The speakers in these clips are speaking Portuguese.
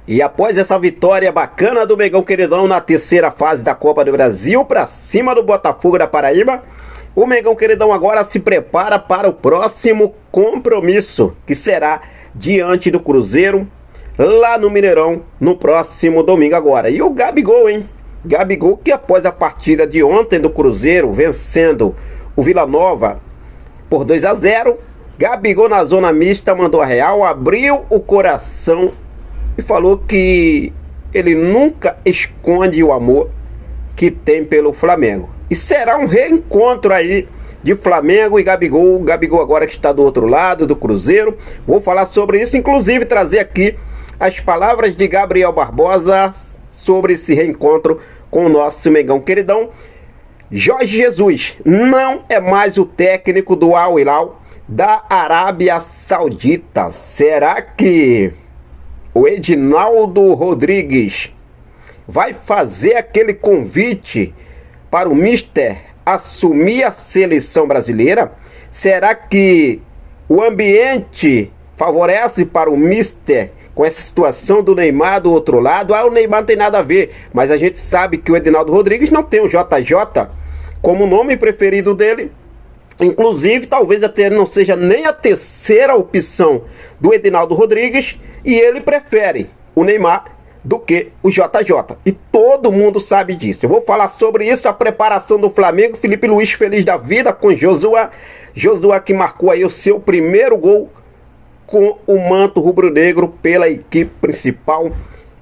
E após essa vitória bacana do Mengão Queridão na terceira fase da Copa do Brasil para cima do Botafogo da Paraíba, o Mengão Queridão agora se prepara para o próximo compromisso, que será diante do Cruzeiro, lá no Mineirão, no próximo domingo agora. E o Gabigol, hein? Gabigol, que após a partida de ontem do Cruzeiro, vencendo o Vila Nova por 2-0, Gabigol na zona mista mandou a real, abriu o coração e falou que ele nunca esconde o amor que tem pelo Flamengo. E será um reencontro aí de Flamengo e Gabigol. O Gabigol agora que está do outro lado do Cruzeiro. Vou falar sobre isso, inclusive trazer aqui as palavras de Gabriel Barbosa sobre esse reencontro com o nosso Mengão Queridão. Jorge Jesus não é mais o técnico do Al Hilal da Arábia Saudita. Será que o Edinaldo Rodrigues vai fazer aquele convite para o Mister assumir a seleção brasileira? Será que o ambiente favorece para o Mister com essa situação do Neymar do outro lado? O Neymar não tem nada a ver, mas a gente sabe que o Edinaldo Rodrigues não tem o JJ como nome preferido dele. Inclusive, talvez até não seja nem a terceira opção do Edinaldo Rodrigues, e ele prefere o Neymar do que o JJ. E todo mundo sabe disso. Eu vou falar sobre isso, a preparação do Flamengo. Felipe Luiz feliz da vida com Josué. Josué que marcou aí o seu primeiro gol com o manto rubro-negro pela equipe principal.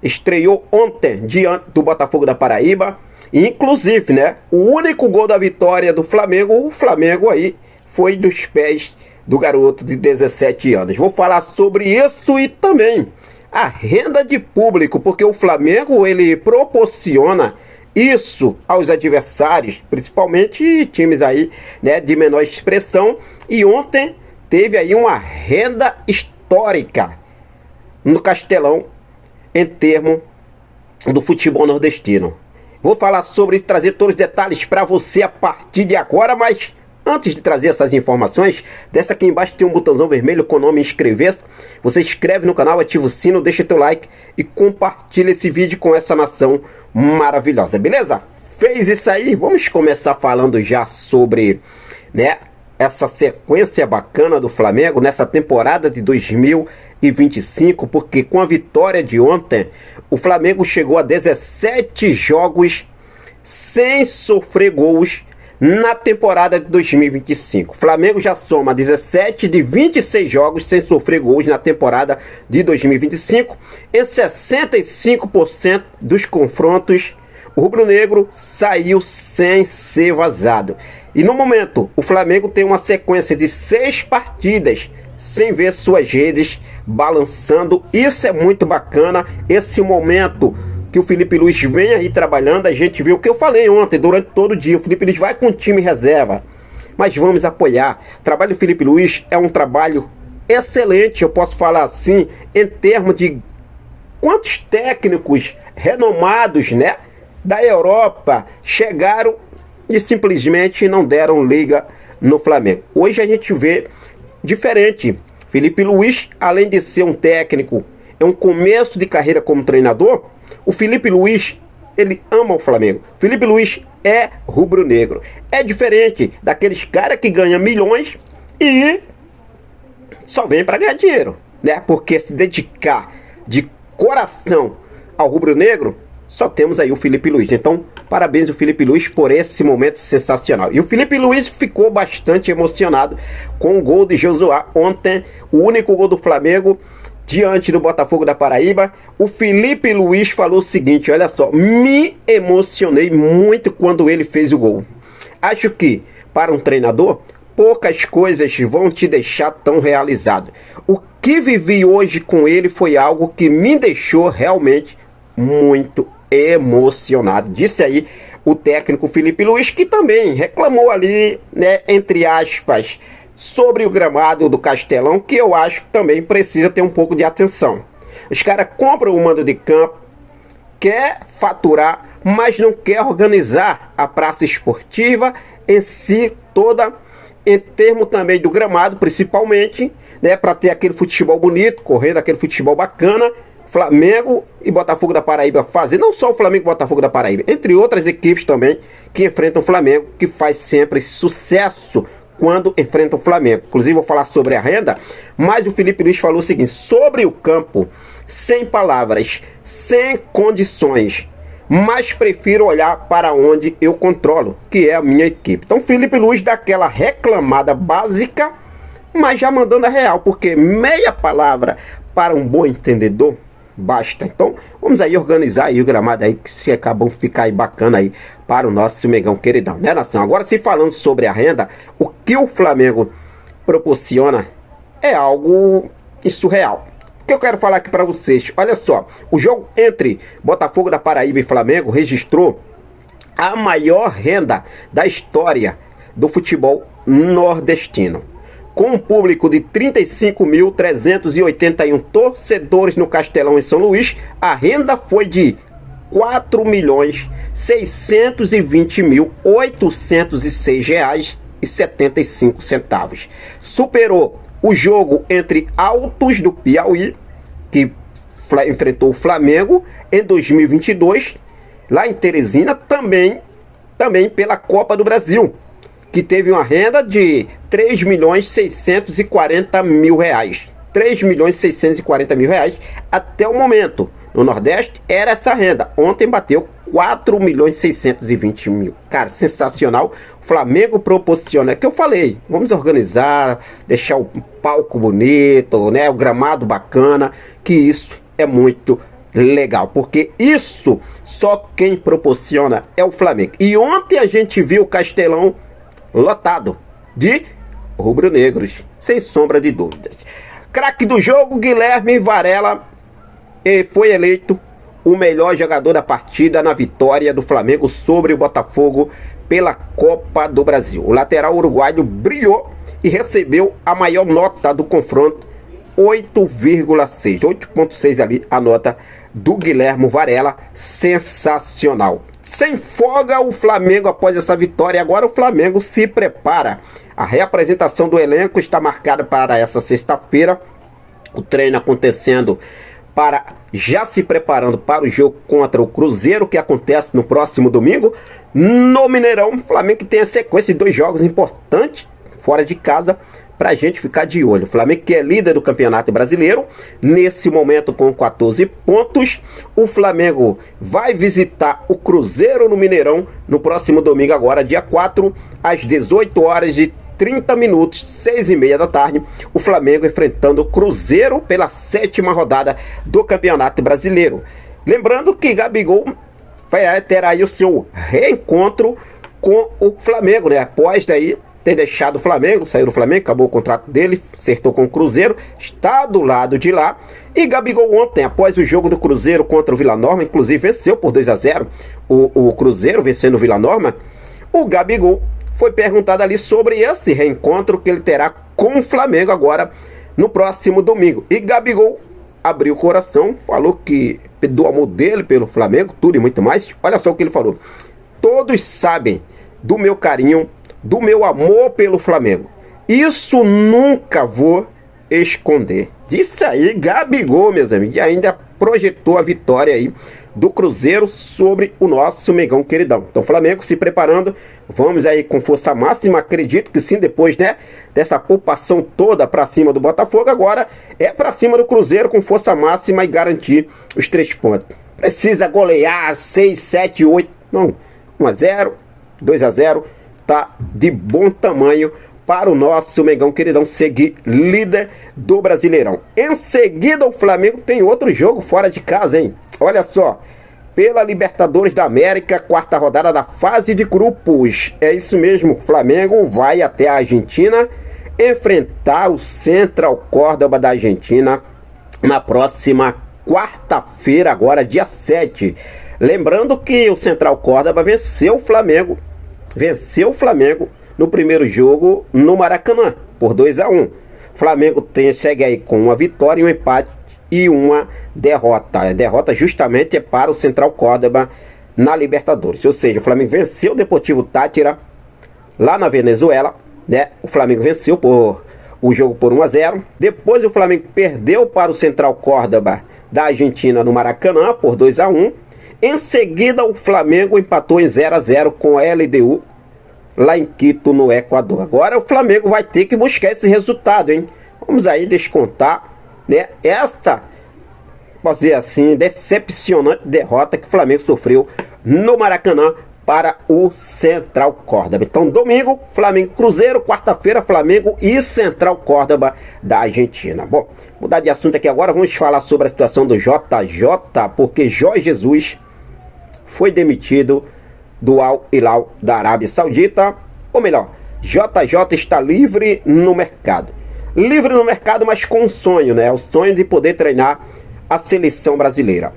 Estreou ontem diante do Botafogo da Paraíba. Inclusive, né, o único gol da vitória do Flamengo, o Flamengo aí foi dos pés do garoto de 17 anos. Vou falar sobre isso e também a renda de público, porque o Flamengo ele proporciona isso aos adversários, principalmente times aí, né, de menor expressão. E ontem teve aí uma renda histórica no Castelão em termos do futebol nordestino. Vou falar sobre isso, trazer todos os detalhes para você a partir de agora, mas antes de trazer essas informações, desce aqui embaixo tem um botãozão vermelho com o nome inscrever-se. Você inscreve no canal, ativa o sino, deixa teu like e compartilha esse vídeo com essa nação maravilhosa, beleza? Fez isso aí? Vamos começar falando já sobre, né, essa sequência bacana do Flamengo nessa temporada de 2025, porque com a vitória de ontem, o Flamengo chegou a 17 jogos sem sofrer gols na temporada de 2025. O Flamengo já soma 17 de 26 jogos sem sofrer gols na temporada de 2025. Em 65% dos confrontos, o rubro-negro saiu sem ser vazado. E no momento, o Flamengo tem uma sequência de 6 partidas sem ver suas redes balançando. Isso é muito bacana, esse momento que o Felipe Luiz vem aí trabalhando. A gente viu o que eu falei ontem, durante todo o dia, o Felipe Luiz vai com o time reserva, mas vamos apoiar. O trabalho do Felipe Luiz é um trabalho excelente, eu posso falar assim, em termos de quantos técnicos renomados, né, da Europa chegaram e simplesmente não deram liga no Flamengo. Hoje a gente vê diferente. Felipe Luiz, além de ser um técnico, é um começo de carreira como treinador. O Felipe Luiz, ele ama o Flamengo. Felipe Luiz é rubro-negro. É diferente daqueles caras que ganham milhões e só vem para ganhar dinheiro, né? Porque se dedicar de coração ao rubro-negro, só temos aí o Felipe Luiz. Então, parabéns ao Felipe Luiz por esse momento sensacional. E o Felipe Luiz ficou bastante emocionado com o gol de Josué ontem, o único gol do Flamengo diante do Botafogo da Paraíba. O Felipe Luiz falou o seguinte, olha só: me emocionei muito quando ele fez o gol. Acho que, para um treinador, poucas coisas vão te deixar tão realizado. O que vivi hoje com ele foi algo que me deixou realmente muito emocionado. Disse aí o técnico Felipe Luiz, que também reclamou ali, né, entre aspas, sobre o gramado do Castelão, que eu acho que também precisa ter um pouco de atenção. Os caras compram o mando de campo, quer faturar, mas não quer organizar a praça esportiva em si toda, em termos também do gramado, principalmente, né, para ter aquele futebol bonito, correndo aquele futebol bacana. Flamengo e Botafogo da Paraíba fazer, não só o Flamengo e Botafogo da Paraíba, entre outras equipes também que enfrentam o Flamengo, que faz sempre sucesso quando enfrentam o Flamengo. Inclusive vou falar sobre a renda, mas o Felipe Luiz falou o seguinte: sobre o campo, sem palavras, sem condições, mas prefiro olhar para onde eu controlo, que é a minha equipe. Então Felipe Luiz dá aquela reclamada básica, mas já mandando a real, porque meia palavra para um bom entendedor basta. Então vamos aí organizar aí o gramado aí, que se acabam ficar aí bacana aí para o nosso Mengão queridão, né, nação? Agora, se falando sobre a renda, o que o Flamengo proporciona é algo surreal. O que eu quero falar aqui para vocês, olha só, o jogo entre Botafogo da Paraíba e Flamengo registrou a maior renda da história do futebol nordestino, com um público de 35.381 torcedores no Castelão em São Luís. A renda foi de R$ 4.620.806,75. Superou o jogo entre Altos do Piauí, que enfrentou o Flamengo em 2022, lá em Teresina, também pela Copa do Brasil, que teve uma renda de R$ 3.640.000. R$ 3.640.000 até o momento. No Nordeste era essa renda. Ontem bateu R$ 4.620.000. Cara, sensacional. O Flamengo proporciona, é que eu falei, vamos organizar, deixar o palco bonito, né, o gramado bacana, que isso é muito legal, porque isso só quem proporciona é o Flamengo. E ontem a gente viu o Castelão lotado de rubro-negros, sem sombra de dúvidas. Craque do jogo, Guilherme Varela foi eleito o melhor jogador da partida na vitória do Flamengo sobre o Botafogo pela Copa do Brasil. O lateral uruguaio brilhou e recebeu a maior nota do confronto, 8,6 ali a nota do Guilherme Varela. Sensacional. Sem folga o Flamengo após essa vitória. Agora o Flamengo se prepara. A reapresentação do elenco está marcada para essa sexta-feira. O treino acontecendo já se preparando para o jogo contra o Cruzeiro, que acontece no próximo domingo no Mineirão. O Flamengo tem a sequência de 2 jogos importantes fora de casa para a gente ficar de olho. O Flamengo, que é líder do Campeonato Brasileiro, nesse momento com 14 pontos. O Flamengo vai visitar o Cruzeiro no Mineirão no próximo domingo, agora dia 4, às 18h30, 6h30 da tarde. O Flamengo enfrentando o Cruzeiro pela 7ª rodada do Campeonato Brasileiro. Lembrando que Gabigol vai ter aí o seu reencontro com o Flamengo, né? Após daí ter deixado o Flamengo, saiu do Flamengo, acabou o contrato dele, acertou com o Cruzeiro, está do lado de lá. E Gabigol ontem, após o jogo do Cruzeiro contra o Vila Nova, inclusive venceu por 2-0 o Cruzeiro, vencendo o Vila Nova. O Gabigol foi perguntado ali sobre esse reencontro que ele terá com o Flamengo agora no próximo domingo. E Gabigol abriu o coração, falou que do amor dele pelo Flamengo, tudo e muito mais. Olha só o que ele falou: todos sabem do meu carinho, do meu amor pelo Flamengo. Isso nunca vou esconder. Disse aí Gabigol, meus amigos, e ainda projetou a vitória aí do Cruzeiro sobre o nosso Mengão queridão. Então, Flamengo se preparando, vamos aí com força máxima, acredito que sim, depois, né, dessa poupação toda para cima do Botafogo, agora é para cima do Cruzeiro com força máxima e garantir os 3 pontos. Precisa golear 6, 7, 8, não, 1-0, 2-0, tá de bom tamanho para o nosso Mengão queridão seguir líder do Brasileirão. Em seguida, o Flamengo tem outro jogo fora de casa, hein? Olha só, pela Libertadores da América, 4ª rodada da fase de grupos. É isso mesmo, o Flamengo vai até a Argentina enfrentar o Central Córdoba da Argentina na próxima quarta-feira, agora dia 7. Lembrando que o Central Córdoba venceu o Flamengo no primeiro jogo no Maracanã, por 2-1. Flamengo segue aí com uma vitória, um empate e uma derrota. A derrota justamente é para o Central Córdoba na Libertadores. Ou seja, o Flamengo venceu o Deportivo Táchira lá na Venezuela, né? O Flamengo venceu o jogo por 1-0. Depois o Flamengo perdeu para o Central Córdoba da Argentina no Maracanã por 2-1. Em seguida, o Flamengo empatou em 0-0 com a LDU lá em Quito, no Equador. Agora o Flamengo vai ter que buscar esse resultado, hein? Vamos aí descontar, né, essa, posso dizer assim, decepcionante derrota que o Flamengo sofreu no Maracanã para o Central Córdoba. Então, domingo, Flamengo Cruzeiro, quarta-feira, Flamengo e Central Córdoba da Argentina. Bom, mudar de assunto aqui agora, vamos falar sobre a situação do JJ, porque Jorge Jesus foi demitido do Al Hilal da Arábia Saudita, ou melhor, JJ está livre no mercado. Livre no mercado, mas com um sonho, né? O sonho de poder treinar a seleção brasileira.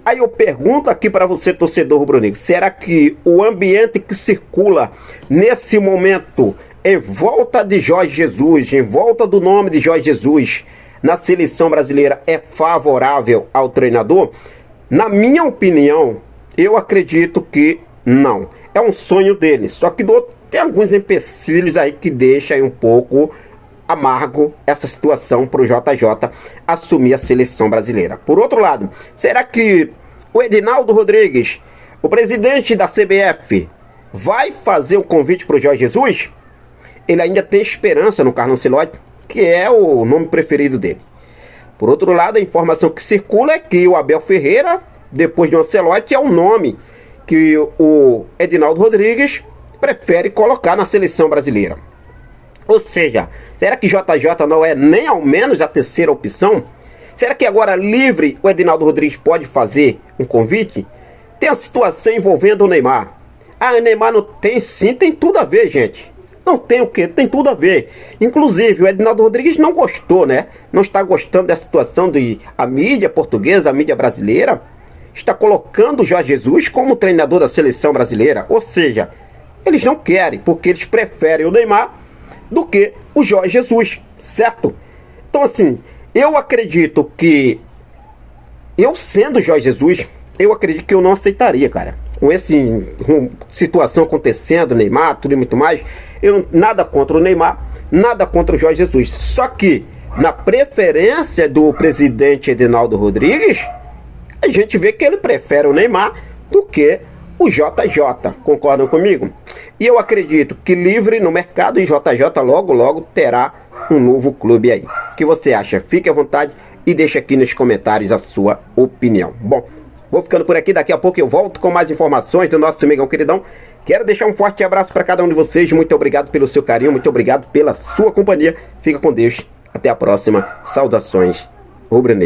Aí eu pergunto aqui para você, torcedor rubro-negro, será que o ambiente que circula nesse momento em volta de Jorge Jesus, em volta do nome de Jorge Jesus na seleção brasileira é favorável ao treinador? Na minha opinião, eu acredito que não. É um sonho dele, só que tem alguns empecilhos aí que deixam aí um pouco amargo essa situação para o JJ assumir a seleção brasileira. Por outro lado, será que o Edinaldo Rodrigues, o presidente da CBF, vai fazer um convite para o Jorge Jesus? Ele ainda tem esperança no Carlo Ancelotti, que é o nome preferido dele. Por outro lado, a informação que circula é que o Abel Ferreira, depois do Ancelotti, é o nome que o Edinaldo Rodrigues prefere colocar na seleção brasileira. Ou seja, será que JJ não é nem ao menos a terceira opção? Será que agora livre o Edinaldo Rodrigues pode fazer um convite? Tem a situação envolvendo o Neymar. Ah, o Neymar não tem, sim, tem tudo a ver, gente. Não tem o quê? Tem tudo a ver. Inclusive, o Edinaldo Rodrigues não gostou, né? Não está gostando da situação de a mídia portuguesa, a mídia brasileira está colocando o Jorge Jesus como treinador da seleção brasileira. Ou seja, eles não querem, porque eles preferem o Neymar do que o Jorge Jesus, certo? Então assim, eu acredito que eu sendo Jorge Jesus, eu acredito que eu não aceitaria, cara. Com essa situação acontecendo, Neymar, tudo e muito mais, nada contra o Neymar, nada contra o Jorge Jesus. Só que na preferência do presidente Edinaldo Rodrigues, a gente vê que ele prefere o Neymar do que o JJ, concordam comigo? E eu acredito que livre no mercado e JJ logo terá um novo clube aí. O que você acha? Fique à vontade e deixe aqui nos comentários a sua opinião. Bom, vou ficando por aqui, daqui a pouco eu volto com mais informações do nosso Mengão Queridão. Quero deixar um forte abraço para cada um de vocês, muito obrigado pelo seu carinho, muito obrigado pela sua companhia. Fica com Deus, até a próxima, saudações rubro-negras.